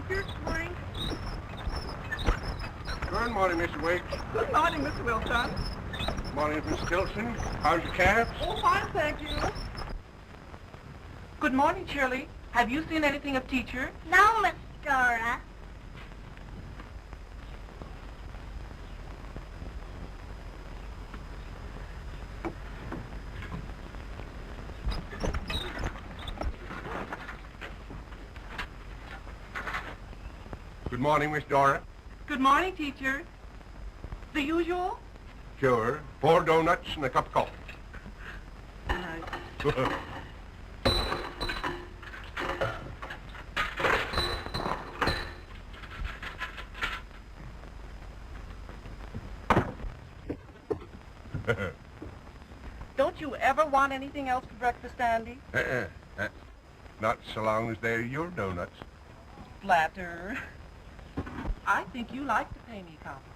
teacher. Good morning. Good morning, Mr. Wiggs. Good morning, Mr. Wilson. Good morning, Miss Tilson. How's your calves? Oh, fine, thank you. Good morning, Shirley. Have you seen anything of teacher? No, Miss Dora. Good morning, Miss Dora. Good morning, teacher. The usual? Sure. 4 donuts and a cup of coffee. Don't you ever want anything else for breakfast, Andy? Not so long as they're your donuts. Flatter. I think you like to pay me compliments.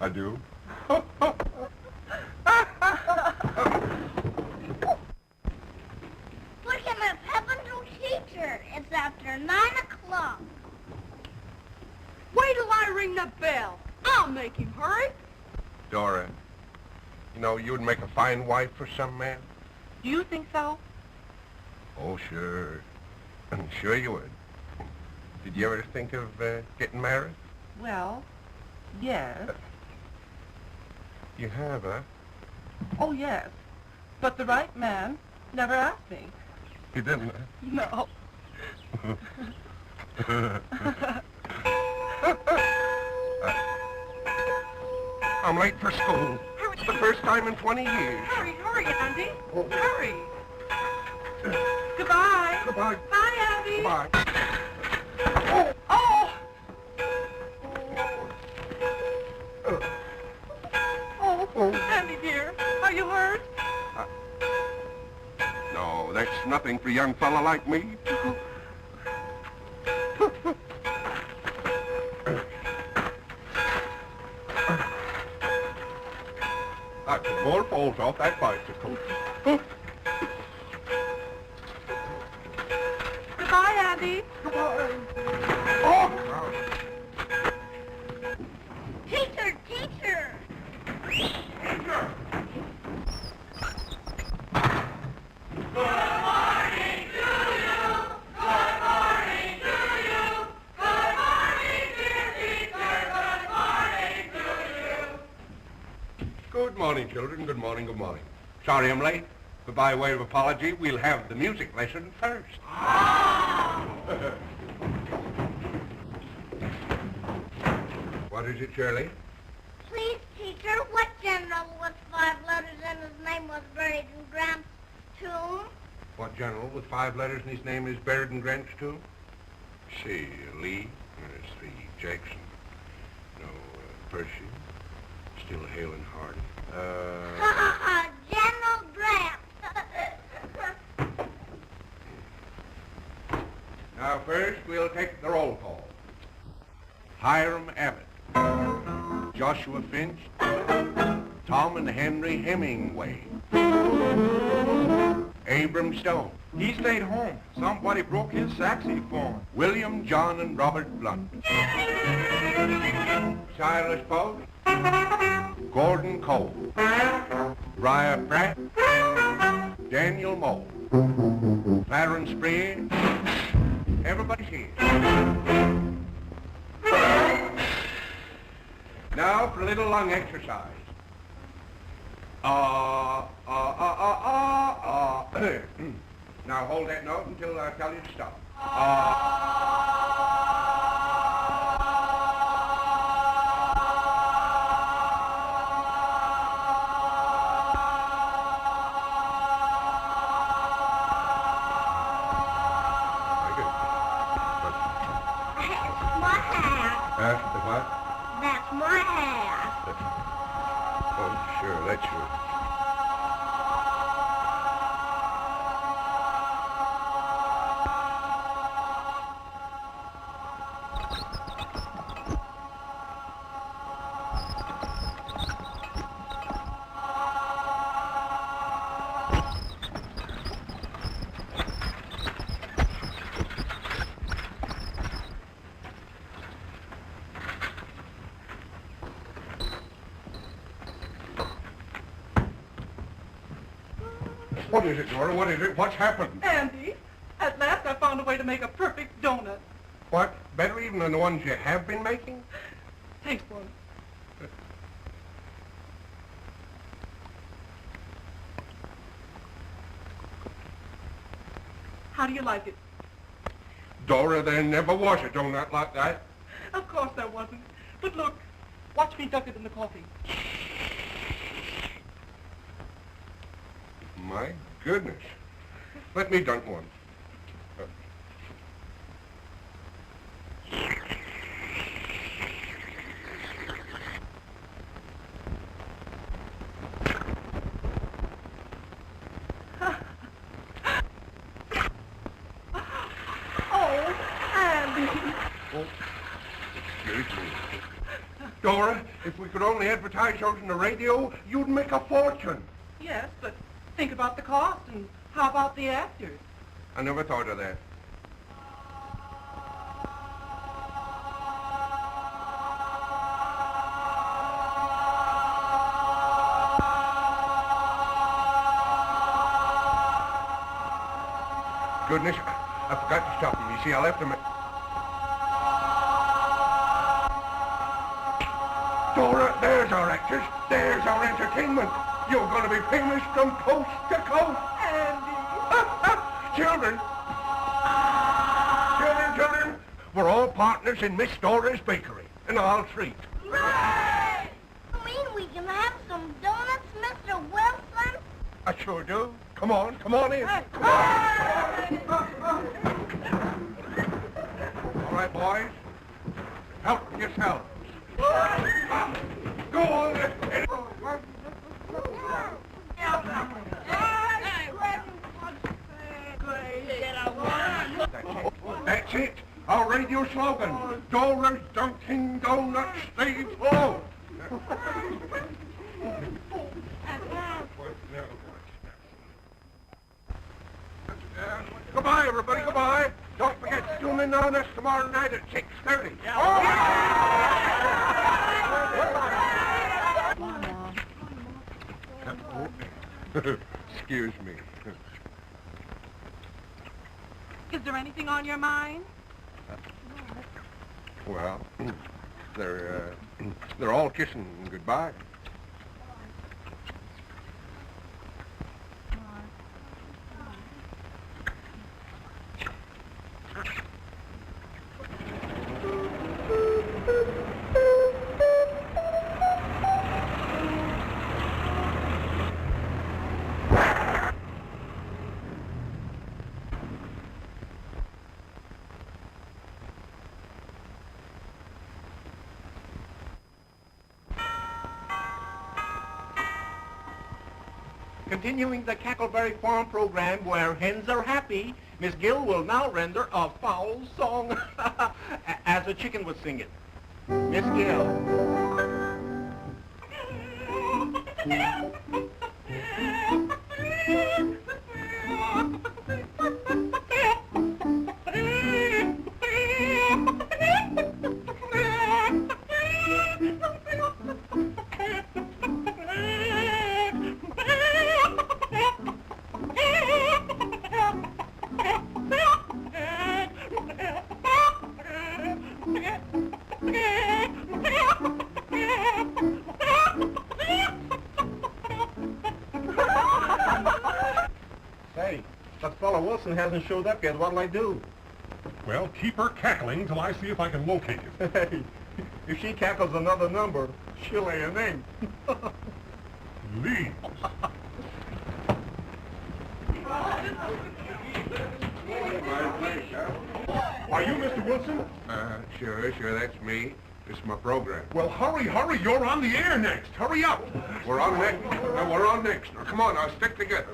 I do. Look at my Pepper's teacher. It's after 9 o'clock. Wait till I ring the bell. I'll make him hurry. Dora, you know, you would make a fine wife for some man. Do you think so? Oh, sure. Sure you would. Did you ever think of getting married? Well, yes. You have, huh? Oh, yes. But the right man never asked me. You didn't, No. I'm late for school. Hurry. For the first time in 20 years. Hurry, hurry, Andy. Oh. Hurry. Goodbye. Goodbye. Bye, Andy. Goodbye. Oh! Oh, Andy, dear, are you hurt? No, that's nothing for a young fella like me. I took more falls off that bicycle. Goodbye, Andy. Goodbye. Oh! Teacher, teacher. Good morning, children. Good morning, good morning. Sorry I'm late, but by way of apology, we'll have the music lesson first. What is it, Shirley? Please, teacher, what general with 5 letters in his name was buried in Grant's tomb? What general with 5 letters in his name is buried in Grant's tomb? See, Lee, there's 3, Jackson, no, Percy, still hale and hearty. General Grant. Now, first, we'll take the roll call. Hiram Abbott, Joshua Finch, Tom and Henry Hemingway, Abram Stone. He stayed home. Somebody broke his saxophone. William, John, and Robert Blunt. Silas Post, Gordon Cole, Briar Pratt, Daniel Moe, Clarence Spriggs. Everybody's here. Now for a little lung exercise. Now hold that note until I tell you to stop. Very good. That's my hat. The what? That's my hat. Oh, sure, that's sure. What is it, Dora? What is it? What's happened? Andy, at last I found a way to make a perfect donut. What? Better even than the ones you have been making? Taste one. How do you like it? Dora, there never was a donut like that. Of course there wasn't. But look, watch me dunk it in the coffee. My goodness. Let me dunk one. Oh, Andy. Oh, excuse me. Dora, if we could only advertise yours on the radio, you'd make a fortune. Yes, but think about the cost, and how about the actors? I never thought of that. Goodness, I forgot to stop him. You see, I left him at... Dora, there's our actors. There's our entertainment. You're going to be famous from coast to coast. Andy! Children! Children! We're all partners in Miss Dora's bakery, and I'll treat. Hooray! You mean we can have some donuts, Mr. Wilson? I sure do. Come on in. Hey. All right, boys. Help yourselves. Go on. That's it. Our radio slogan. Dora's Dunkin Donuts stay full. Goodbye, everybody. Goodbye. Don't forget to tune in on us tomorrow night at 6:30. Excuse me. Is there anything on your mind? Well, they're all kissing goodbye. Continuing the Cackleberry Farm program where hens are happy, Miss Gill will now render a fowl song as a chicken would sing it. Miss Gill. Say, that fellow Wilson hasn't showed up yet. What'll I do? Well, keep her cackling till I see if I can locate you. Hey, if she cackles another number, she'll lay a name. Leaves. Are you Mr. Wilson? Sure, that's me. This is my program. Well, hurry, you're on the air next. Hurry up. We're on next. We're on next. Now, come on, now, stick together.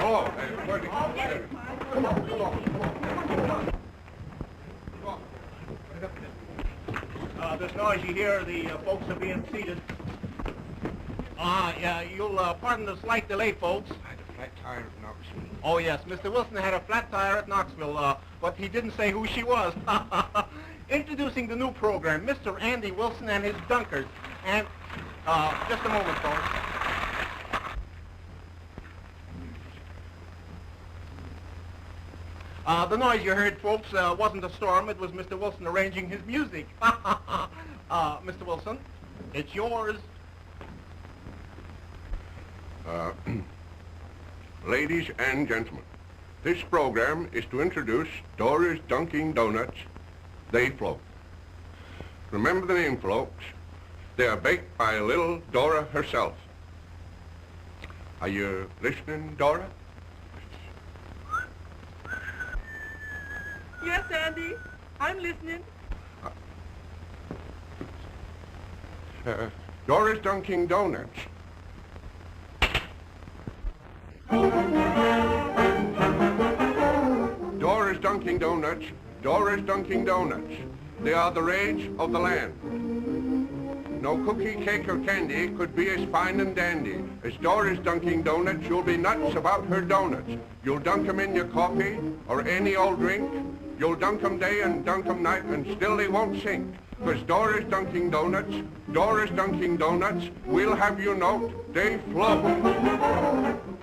Oh, come on. This noise you hear, the folks are being seated. Yeah, you'll pardon the slight delay, folks. I had a flat tire at Knoxville. Oh, yes, Mr. Wilson had a flat tire at Knoxville, but he didn't say who she was. Introducing the new program, Mr. Andy Wilson and his Dunkers. And, just a moment, folks. The noise you heard, folks, wasn't a storm. It was Mr. Wilson arranging his music. Mr. Wilson, it's yours. Ladies and gentlemen, this program is to introduce Dora's Dunkin' Doughnuts. They float. Remember the name, folks. They are baked by little Dora herself. Are you listening, Dora? Yes, Andy. I'm listening. Dora's Dunkin' Doughnuts. Dora's Dunkin' Doughnuts. Dora's Dunkin' Doughnuts. They are the rage of the land. No cookie, cake, or candy could be as fine and dandy as Dora's Dunkin' Doughnuts. You'll be nuts about her donuts. You'll dunk 'em in your coffee or any old drink. You'll dunk 'em day and dunk 'em night and still they won't sink. 'Cause Dora's Dunkin' Doughnuts, Dora's Dunkin' Doughnuts, we'll have you note, they float.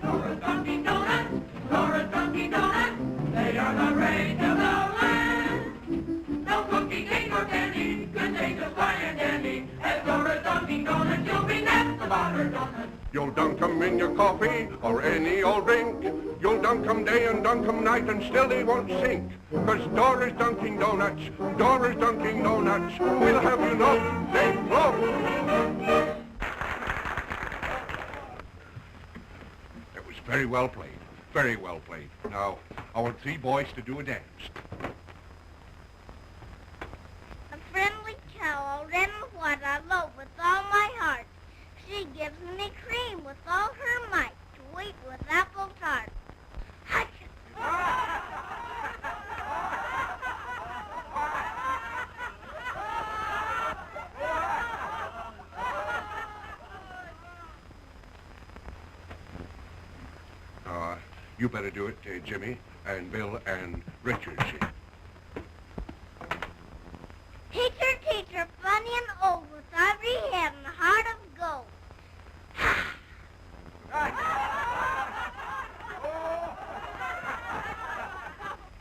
Dora's Dunkin' Donuts, Dora's Dunkin' Donuts, they are the rage of the land. No cookie, cake, or candy could taste as fine and dandy as Dora's Dunkin' Donuts. You'll be nuts about her donuts. You'll dunk 'em in your coffee or any old drink. You'll dunk 'em day and dunk 'em night and still they won't sink. 'Cause Dora's Dunkin' Doughnuts, Dora's Dunkin' Doughnuts, we'll have you know they float. That was very well played, very well played. Now, I want 3 boys to do a dance. A friendly cow, red and white, I love with all my heart. She gives me cream with all her might, sweet with apple tart. You better do it, Jimmy, and Bill, and Richard. Teacher, teacher, funny and old, with ivory head and heart of gold.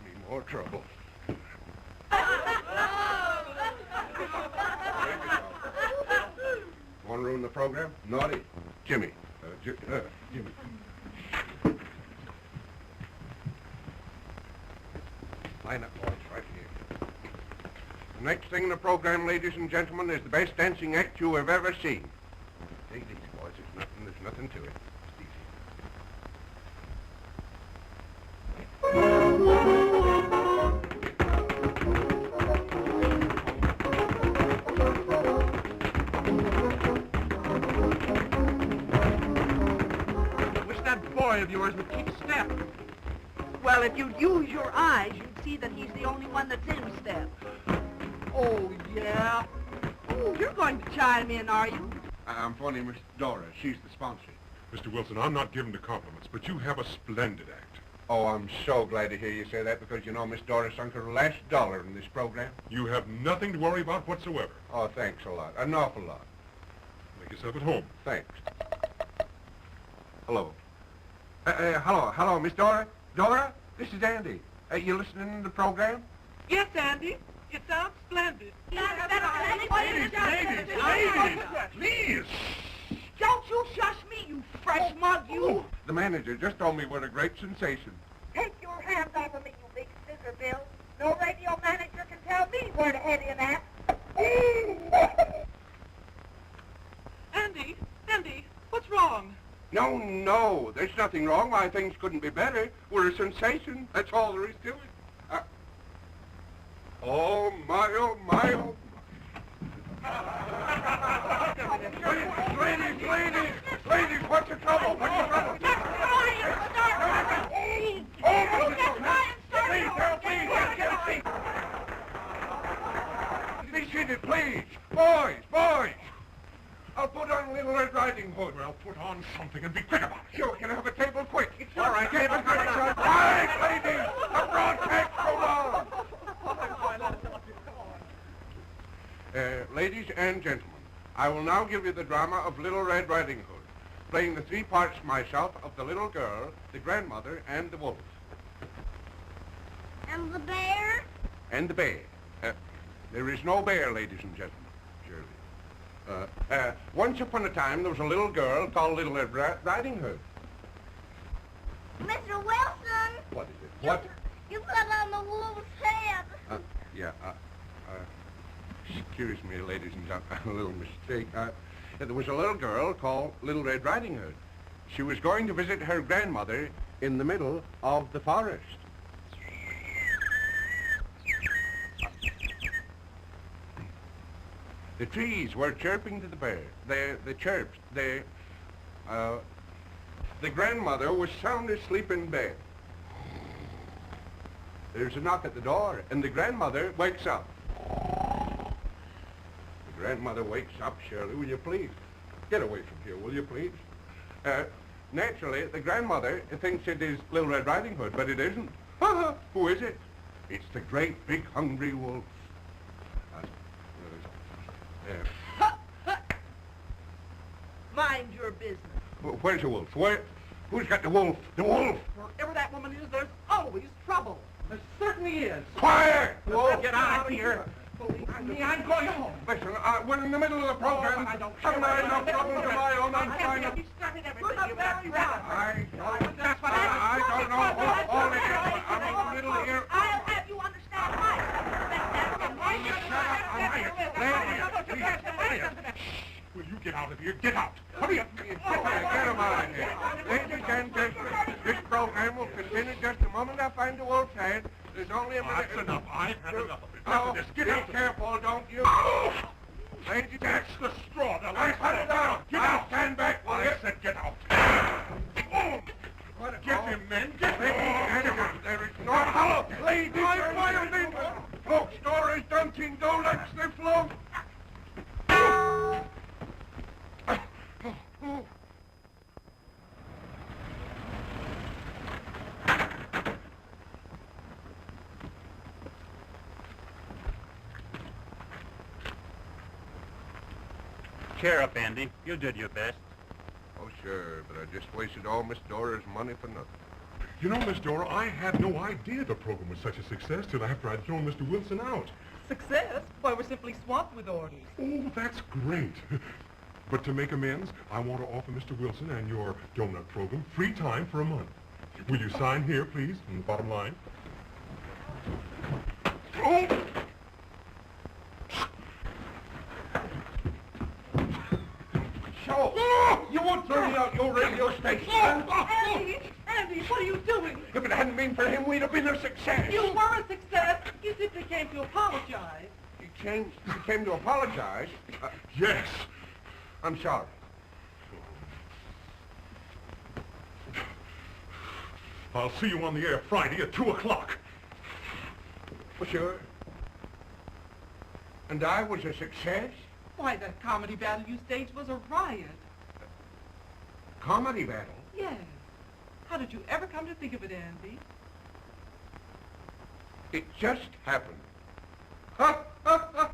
Need more trouble. Want to ruin the program? Naughty. Jimmy. Jimmy. Line up, boys, right here. The next thing in the program, ladies and gentlemen, is the best dancing act you have ever seen. Take it easy, boys. There's nothing to it. It's easy. Wish that boy of yours would keep step. Well, if you'd use your eyes, you'd see that he's the only one that's in step. Oh, yeah? Oh, you're going to chime in, are you? I'm phoning Miss Dora. She's the sponsor. Mr. Wilson, I'm not given to compliments, but you have a splendid act. Oh, I'm so glad to hear you say that because, you know, Miss Dora sunk her last dollar in this program. You have nothing to worry about whatsoever. Oh, thanks a lot. An awful lot. Make yourself at home. Thanks. Hello. Hello, Miss Dora? Dora, this is Andy. You listening to the program? Yes, Andy. It sounds splendid. Ladies, please. Don't you shush me, you fresh mug, you. The manager just told me what a great sensation. Take your hands off of me, you big scissor, Bill. No radio manager can tell me where to head in at. Andy, what's wrong? No, there's nothing wrong. Why, things couldn't be better. We're a sensation. That's all there is to it. Oh, my, oh, my, oh. Ladies, what's the trouble? What's the trouble? Be seated, please. Boys. I'll put on Little Red Riding Hood. Well, put on something and be quick about it. Sure, can I have a table quick? All right, table quick. Quiet, ladies. The broadcast goes on. Ladies and gentlemen, I will now give you the drama of Little Red Riding Hood, playing the 3 parts myself of the little girl, the grandmother, and the wolf. And the bear? And the bear. There is no bear, ladies and gentlemen, Shirley. Once upon a time, there was a little girl called Little Red Riding Hood. Mr. Wilson! What is it? What? You put on the wolf's head. Yeah, excuse me, ladies and gentlemen, a little mistake. There was a little girl called Little Red Riding Hood. She was going to visit her grandmother in the middle of the forest. The trees were chirping to the bear. They chirped. The grandmother was sound asleep in bed. There's a knock at the door, and the grandmother wakes up. The grandmother wakes up, Shirley, will you please? Get away from here, will you please? Naturally, the grandmother thinks it is Little Red Riding Hood, but it isn't. Who is it? It's the great, big, hungry wolf. Mind your business. Where's the wolf? Who's got the wolf? The wolf! Wherever that woman is, there's always trouble. There certainly is. Quiet! Wolf, get out of here. I'm going home. Listen, we're in the middle of the program. Haven't I enough problems of my own? I'm trying to... You started everything. You very well. That's what I don't know all it is. I'm in the middle here. I'll have you understand Will you get out of here? Get out! Hurry up! Get him out of here. Ladies and gentlemen, this program will continue just a moment I find the wolf's head. There's only a minute... That's enough. I've had enough of it. Oh, This. Get be out! careful, don't you? Ladies, That's the straw. The I last put it down. Get I'll out! stand back. I said get out. Get him, men. Get him. There is no hollow. Ladies and gentlemen, folks, Dora's Dunkin Doughnuts, they float. Cheer up, Andy. You did your best. Oh, sure, but I just wasted all Miss Dora's money for nothing. You know, Miss Dora, I had no idea the program was such a success till after I'd thrown Mr. Wilson out. Success? Why, we're simply swamped with orders. Oh, that's great. But to make amends, I want to offer Mr. Wilson and your donut program free time for a month. Will you sign here, please, on the bottom line? Oh! So, you won't throw me out your radio station. Andy, what are you doing? If it hadn't been for him, we'd have been a success. You were a success. You simply came to apologize. He came to apologize. Yes. I'm sorry. I'll see you on the air Friday at 2 o'clock. Well, sure. And I was a success? Why, that comedy battle you staged was a riot. Comedy battle? Yes. How did you ever come to think of it, Andy? It just happened. Ha, ha, ha.